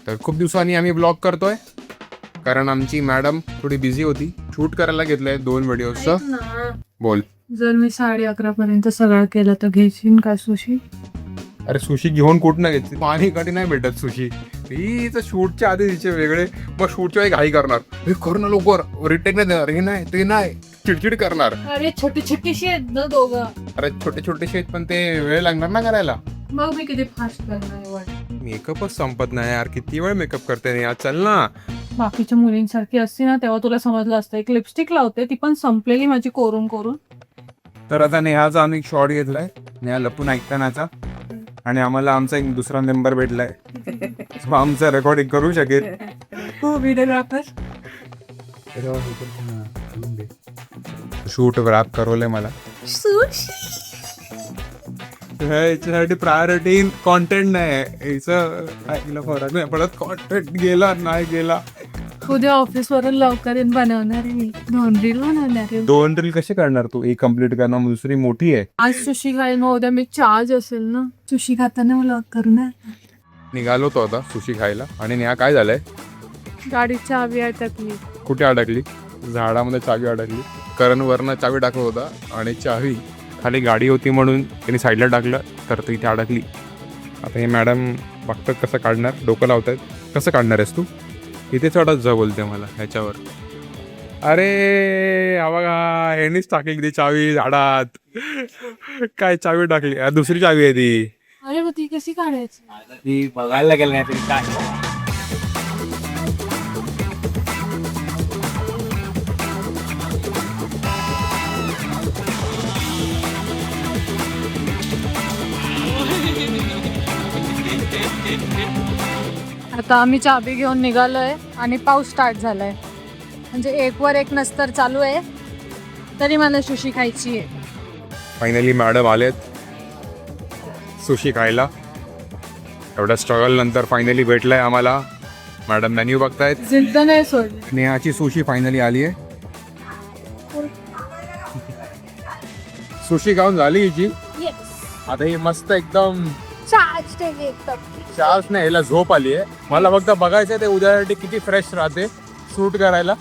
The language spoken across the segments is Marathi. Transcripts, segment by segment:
तर खूप दिवसांनी आम्ही ब्लॉग करतोय कारण आमची मॅडम थोडी बिझी होती. शूट करायला घेतलंय 2 व्हिडिओचं. बोल. जर मी 11:30 पर्यंत सगळं केलं तर घेशील का सुशी? अरे सुशी घेऊन कुठं घेतली? पाणी कडे नाही भेटत सुशी. ही शूटच्या आधी तिचे वेगळे, मग शूटच्या वेळी घाई करणार, हे कर ना लवकर, रिटेक नाही देणार, हे नाही ते नाही, चिडचिड करणार. अरे छोटी छोटीशी आहेत ना दोघं. अरे छोटे छोटेसे आहेत पण ते वेळ लागणार ना करायला. मग मी किती फास्ट करणार. मेकअपच संपत नाही यार, किती वेळ मेकअप करते नाही. आज चल ना. बाकीच्या मुलींसारखी असती ना तेव्हा तुला समजलं असतं. एक लिपस्टिक लावते ती पण संपलेली माझी कोरून कोरून. तर आता नेहाचा आम्ही शॉर्ट घेतलाय, नेहा लपून ऐकतानाचा, आणि आम्हाला आमचा एक दुसरा नंबर भेटलाय. आमचं रेकॉर्डिंग करू शकेल. हो व्हिडिओग्राफर. शूट रॅप करवलंय मला. याच्यासाठी प्रायोरिटी कॉन्टेंट नाही, याचं फरक नाही पडत. कॉन्टेंट गेला नाही गेला. उद्या ऑफिस वरून लवकर बनवणार आहे मी 2 रील बनवणार आहे. 2 रील कसे करणार तू? एक कम्प्लीट करणार, दुसरी मोठी आहे. आज सुशी खाईल मग उद्या मी चार्ज असेल ना. सुशी खाताना व्लॉग करणार. निघालो तो आता सुशी खायला, आणि नेहा काय झालंय, गाडीची चावी अटकली. कुठे अडकली? झाडामध्ये चावी अडकली. करण वरनं चावी टाकत होता आणि चावी खाली गाडी होती म्हणून त्यांनी साईडला टाकलं, तर ती इथे अडकली. आता हे मॅडम बघतात कसं काढणार, डोकं लावतात. कसं काढणार आहेस तू? इथे चढत जा बोलते मला ह्याच्यावर. अरे हा बघा, ह्यानीच टाकली ती चावी झाडात. काय चावी टाकली? दुसरी चावी आहे ती. अरे मग ती कशी काढायची? ती बघायला गेलं नाही तरी काय. आता आम्ही चाबी घेऊन निघालोय आणि पाऊस स्टार्ट झालाय. म्हणजे 1 वर 1 नस्तर चालू आहे, तरी मला सुशी खायची आहे. फायनली मॅडम आलेत सुशी खायला. एवढ्या स्ट्रगल नंतर फायनली भेटलंय आम्हाला. मॅडम मेन्यू बघतायत. जिद्द नाही सोडली. नेहाची सुशी फायनली आली आहे. सुशी खाऊन झाली हिची. आता ही मस्त एकदम चार्ज नाही, ह्याला झोप आली आहे. मला फक्त बघायचंय ते उद्यासाठी किती फ्रेश राहते शूट करायला.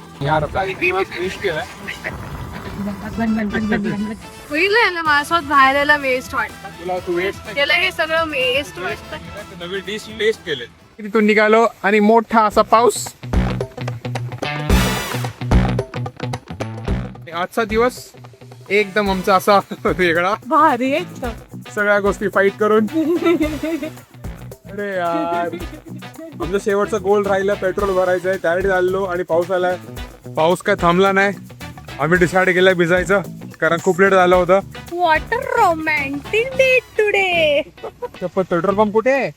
माझ्यासोबत बाहेर यायला वेस्ट वाटतं. तुला तू वेस्ट केलं हे सगळं वेस्ट वाटतं. नवीन डिश टेस्ट केले. तिथून निघालो आणि मोठा असा पाऊस. आजचा दिवस एकदम आमचा असा वेगळा भारी एकदम. सगळ्या गोष्टी फाईट करून. अरे यार, आमचं शेवटचा गोल राहिला, पेट्रोल भरायचंय. त्यासाठी चाललो आणि पाऊस आलाय. पाऊस काय थांबला नाही. आम्ही डिसाईड केलंय भिजायचं, कारण खूप लेट झालं होतं. Water romantic day today. पण पेट्रोल पंप कुठे आहे?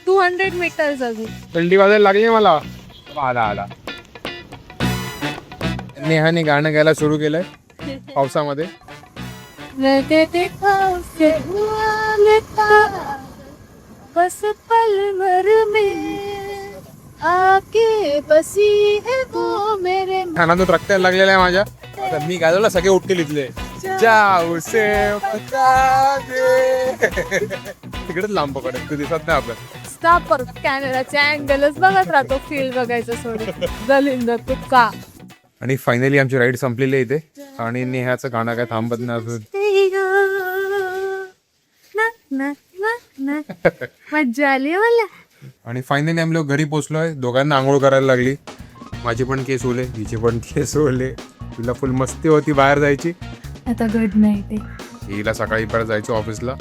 200 मीटर्स अजून. थंडी वाजायला लागली मला. आला नेहाने गाणं गायला सुरू केलंय पावसामध्ये. बस पल भर में आके बसी है वो मेरे. खानातून रक्त यायला लागलेला आहे माझ्या. आता मी गाजवला, सगळे उठके लिहितले. जाऊ से बता दे. तिकडेच लांब पकडे, तू दिसत नाही आपल्याला. स्टॉप कॅमेराचे अँगलच बघत राहतो. फील्ड बघायचं सोडून. दलिंदर तू का. आणि फायनली आमची राईड संपलेली आहे इथे, आणि नेहाचं गाणं काय थांबत नाही अजून. मज्जा आली मला. आणि फायनली आम्ही लोक घरी पोहोचलोय. दोघांना आंघोळ करायला लागली. माझी पण केस ओले, हिचे पण केस ओले. तिला फुल मस्ती होती बाहेर जायची. आता गुड नाईट. हिला सकाळी परत जायचं ऑफिसला.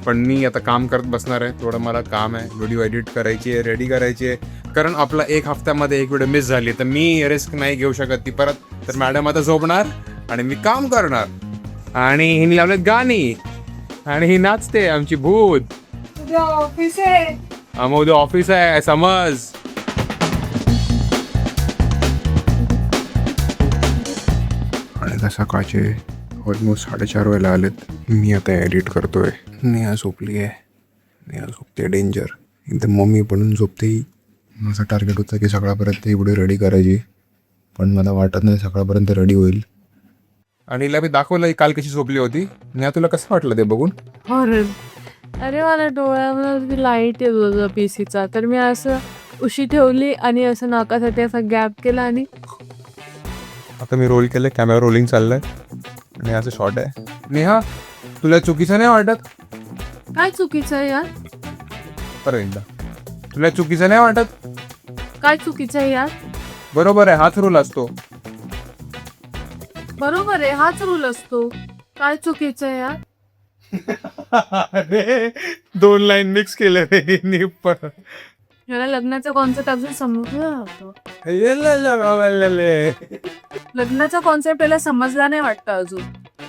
पण मी आता काम करत बसणार आहे. थोडं मला काम आहे, व्हिडिओ एडिट करायची आहे, रेडी करायची आहे. कारण आपला 1 हफ्त्यामध्ये 1 व्हिडिओ मिस झाली, तर मी रिस्क नाही घेऊ शकत ती परत. तर मॅडम आता झोपणार आणि मी काम करणार. आणि हिने लावलेत गाणी आणि ही नाचते आमची भूत. उद्या ऑफिस आहे. मग उद्या ऑफिस आहे समज. आणि आता सकाळचे ऑलमोस्ट 4:30 व्हायला आलेत. मी आता एडिट करतोय. नेहा झोपली आहे. नेहा झोपते डेंजर एकदम. मम्मी पण झोपते. माझं टार्गेट होतं की सकाळपर्यंत ही व्हिडिओ रेडी करायची, पण मला वाटत नाही सकाळपर्यंत रेडी होईल. आणि हिला मी दाखवलं काल कशी झोपली होती. नेहा तुला कसं वाटलं ते बघून? हॉरर. अरे मला डोळ्यामध्ये लाईट येत होतं पीसीचा, तर मी असं उशी ठेवली आणि असं नाकासाठी असा गॅप केला आणि आता मी रोल केलं, कॅमेरा रोलिंग चाललंय आणि असं शॉर्ट आहे. नेहा, तुला चुकीचं नाही वाटत? काय चुकीचं आहे यार? परत एकदा, तुला चुकीचं नाही वाटत? काय चुकीचं आहे यार? बरोबर आहे, हाच रोल असतो. बरोबर आहे, हाच रूल असतो. काय चुकीचं आहे यार? अरे 2 लाईन मिक्स केले रे पण. याला लग्नाचा कॉन्सेप्ट अजून समजला नव्हतं. लग्नाचा कॉन्सेप्ट याला समजला नाही वाटतं अजून.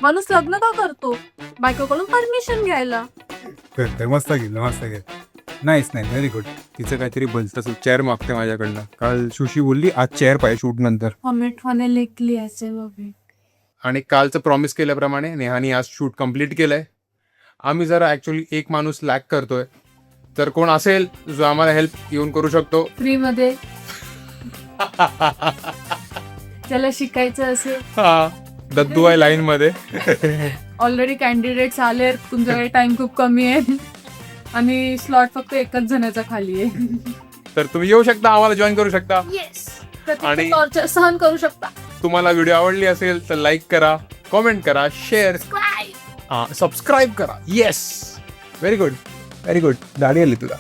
माणूस लग्न का करतो? बायकोकडून परमिशन घ्यायला. मस्त गेलं, मस्त गेलं. नाहीच नाही, व्हेरी गुड. तिचं काहीतरी बोलतं, चेअर मागते माझ्याकडनं. काल सुशी बोलली आज चेअर पाहिजे शूट नंतर. हमेठवाने लेखली असे बाबी. आणि कालचं प्रॉमिस केल्याप्रमाणे नेहानी आज शूट कम्प्लीट केलंय. आम्ही जरा ॲक्च्युली एक माणूस लॅक करतोय, तर कोण असेल जो आम्हाला हेल्प येऊन करू शकतो फ्री मध्ये त्याला शिकायचं असेल. हा, दद्दू आहे लाईन मध्ये. ऑलरेडी कॅन्डिडेट्स आले, तुमच्याकडे टाइम खूप कमी आहे आणि स्लॉट फक्त एकच जणाचा खाली आहे. तर तुम्ही येऊ शकता, आम्हाला जॉईन करू शकता. आणि टॉर्चर सहन करू शकता. तुम्हाला व्हिडिओ आवडली असेल तर लाईक करा, कॉमेंट करा, शेअर, सबस्क्राईब करा. Yes, very good, very good. दाढी आली तुला.